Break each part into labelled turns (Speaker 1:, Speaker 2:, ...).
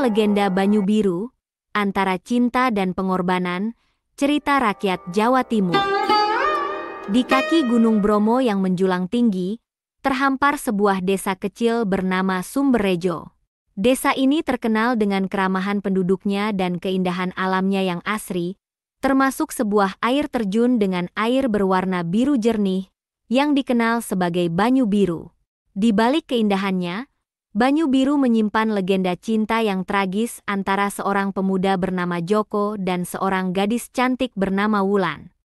Speaker 1: Inilah legenda Banyu Biru, antara cinta dan pengorbanan, cerita rakyat Jawa Timur. Di kaki Gunung Bromo yang menjulang tinggi, terhampar sebuah desa kecil bernama Sumberrejo. Desa ini terkenal dengan keramahan penduduknya dan keindahan alamnya yang asri, termasuk sebuah air terjun dengan air berwarna biru jernih yang dikenal sebagai Banyu Biru. Di balik keindahannya, Banyu Biru menyimpan legenda cinta yang tragis antara seorang pemuda bernama Joko dan seorang gadis cantik bernama Wulan.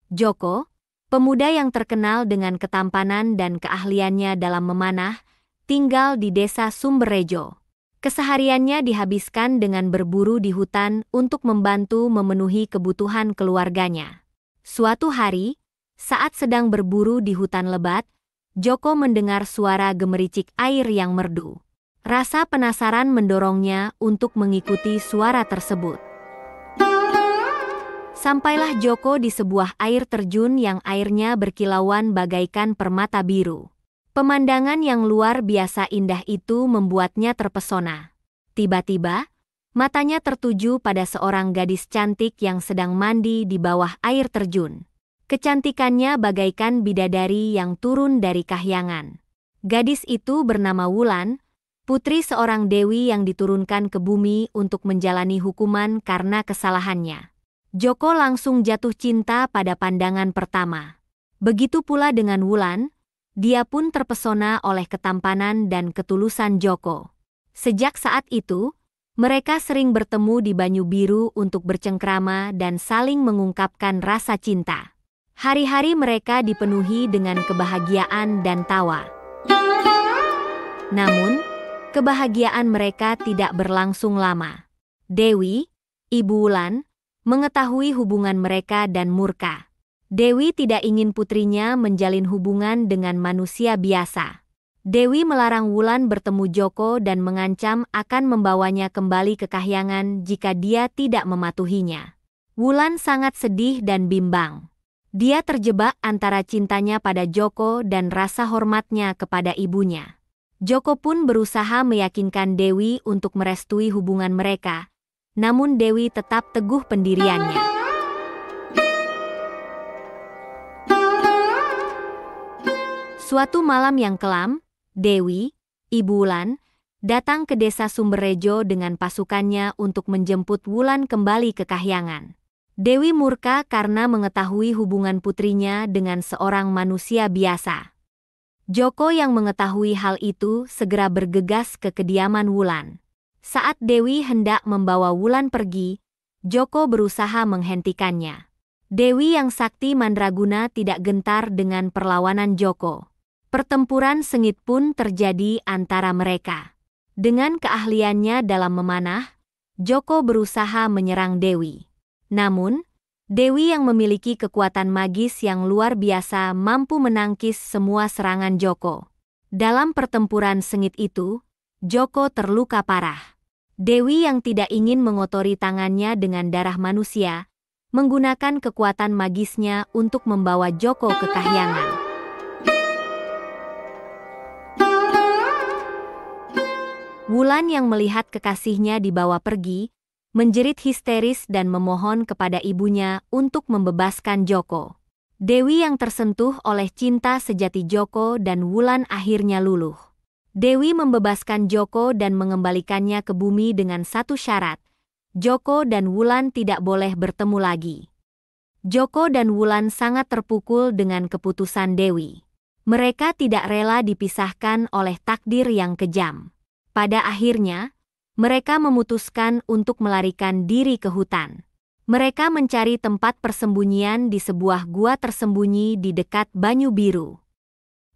Speaker 1: Joko, pemuda yang terkenal dengan ketampanan dan keahliannya dalam memanah, tinggal di desa Sumberrejo. Kesehariannya dihabiskan dengan berburu di hutan untuk membantu memenuhi kebutuhan keluarganya. Suatu hari, saat sedang berburu di hutan lebat, Joko mendengar suara gemericik air yang merdu. Rasa penasaran mendorongnya untuk mengikuti suara tersebut. Sampailah Joko di sebuah air terjun yang airnya berkilauan bagaikan permata biru. Pemandangan yang luar biasa indah itu membuatnya terpesona. Tiba-tiba, matanya tertuju pada seorang gadis cantik yang sedang mandi di bawah air terjun. Kecantikannya bagaikan bidadari yang turun dari kahyangan. Gadis itu bernama Wulan, putri seorang dewi yang diturunkan ke bumi untuk menjalani hukuman karena kesalahannya. Joko langsung jatuh cinta pada pandangan pertama. Begitu pula dengan Wulan, dia pun terpesona oleh ketampanan dan ketulusan Joko. Sejak saat itu, mereka sering bertemu di Banyu Biru untuk bercengkrama dan saling mengungkapkan rasa cinta. Hari-hari mereka dipenuhi dengan kebahagiaan dan tawa. Namun, kebahagiaan mereka tidak berlangsung lama. Dewi, ibu Wulan, mengetahui hubungan mereka dan murka. Dewi tidak ingin putrinya menjalin hubungan dengan manusia biasa. Dewi melarang Wulan bertemu Joko dan mengancam akan membawanya kembali ke kahyangan jika dia tidak mematuhinya. Wulan sangat sedih dan bimbang. Dia terjebak antara cintanya pada Joko dan rasa hormatnya kepada ibunya. Joko pun berusaha meyakinkan Dewi untuk merestui hubungan mereka, namun Dewi tetap teguh pendiriannya. Suatu malam yang kelam, Dewi, ibu Wulan, datang ke desa Sumberrejo dengan pasukannya untuk menjemput Wulan kembali ke kahyangan. Dewi murka karena mengetahui hubungan putrinya dengan seorang manusia biasa. Joko yang mengetahui hal itu segera bergegas ke kediaman Wulan. Saat Dewi hendak membawa Wulan pergi, Joko berusaha menghentikannya. Dewi yang sakti mandraguna tidak gentar dengan perlawanan Joko. Pertempuran sengit pun terjadi antara mereka. Dengan keahliannya dalam memanah, Joko berusaha menyerang Dewi. Namun, Dewi yang memiliki kekuatan magis yang luar biasa mampu menangkis semua serangan Joko. Dalam pertempuran sengit itu, Joko terluka parah. Dewi yang tidak ingin mengotori tangannya dengan darah manusia, menggunakan kekuatan magisnya untuk membawa Joko ke kahyangan. Wulan yang melihat kekasihnya dibawa pergi, menjerit histeris dan memohon kepada ibunya untuk membebaskan Joko. Dewi yang tersentuh oleh cinta sejati Joko dan Wulan akhirnya luluh. Dewi membebaskan Joko dan mengembalikannya ke bumi dengan satu syarat. Joko dan Wulan tidak boleh bertemu lagi. Joko dan Wulan sangat terpukul dengan keputusan Dewi. Mereka tidak rela dipisahkan oleh takdir yang kejam. Pada akhirnya, mereka memutuskan untuk melarikan diri ke hutan. Mereka mencari tempat persembunyian di sebuah gua tersembunyi di dekat Banyu Biru.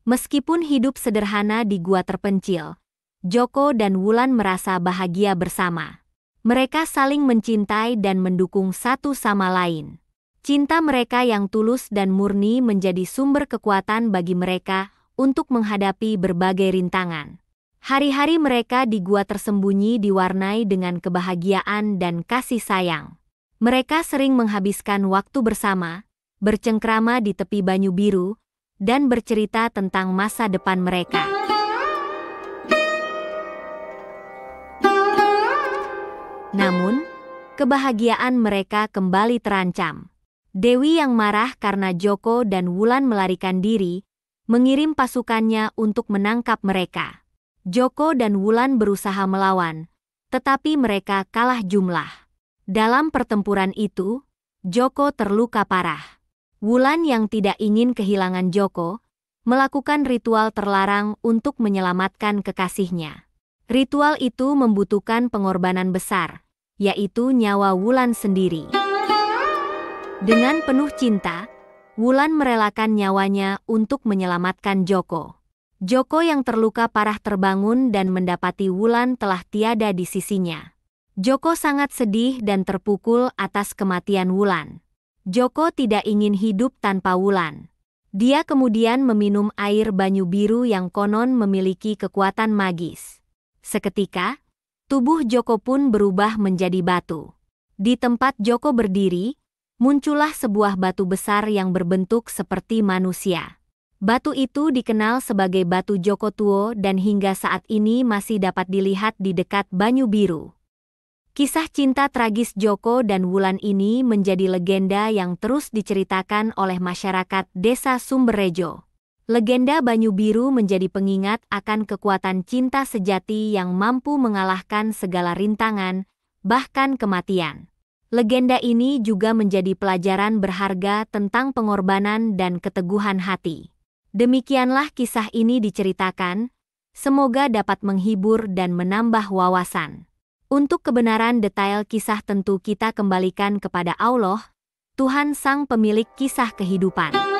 Speaker 1: Meskipun hidup sederhana di gua terpencil, Joko dan Wulan merasa bahagia bersama. Mereka saling mencintai dan mendukung satu sama lain. Cinta mereka yang tulus dan murni menjadi sumber kekuatan bagi mereka untuk menghadapi berbagai rintangan. Hari-hari mereka di gua tersembunyi diwarnai dengan kebahagiaan dan kasih sayang. Mereka sering menghabiskan waktu bersama, bercengkrama di tepi Banyu Biru, dan bercerita tentang masa depan mereka. Namun, kebahagiaan mereka kembali terancam. Dewi yang marah karena Joko dan Wulan melarikan diri, mengirim pasukannya untuk menangkap mereka. Joko dan Wulan berusaha melawan, tetapi mereka kalah jumlah. Dalam pertempuran itu, Joko terluka parah. Wulan yang tidak ingin kehilangan Joko, melakukan ritual terlarang untuk menyelamatkan kekasihnya. Ritual itu membutuhkan pengorbanan besar, yaitu nyawa Wulan sendiri. Dengan penuh cinta, Wulan merelakan nyawanya untuk menyelamatkan Joko. Joko yang terluka parah terbangun dan mendapati Wulan telah tiada di sisinya. Joko sangat sedih dan terpukul atas kematian Wulan. Joko tidak ingin hidup tanpa Wulan. Dia kemudian meminum air banyu biru yang konon memiliki kekuatan magis. Seketika, tubuh Joko pun berubah menjadi batu. Di tempat Joko berdiri, muncullah sebuah batu besar yang berbentuk seperti manusia. Batu itu dikenal sebagai batu Joko Tuo dan hingga saat ini masih dapat dilihat di dekat Banyu Biru. Kisah cinta tragis Joko dan Wulan ini menjadi legenda yang terus diceritakan oleh masyarakat Desa Sumberrejo. Legenda Banyu Biru menjadi pengingat akan kekuatan cinta sejati yang mampu mengalahkan segala rintangan, bahkan kematian. Legenda ini juga menjadi pelajaran berharga tentang pengorbanan dan keteguhan hati. Demikianlah kisah ini diceritakan, semoga dapat menghibur dan menambah wawasan. Untuk kebenaran detail kisah tentu kita kembalikan kepada Allah, Tuhan Sang Pemilik kisah kehidupan.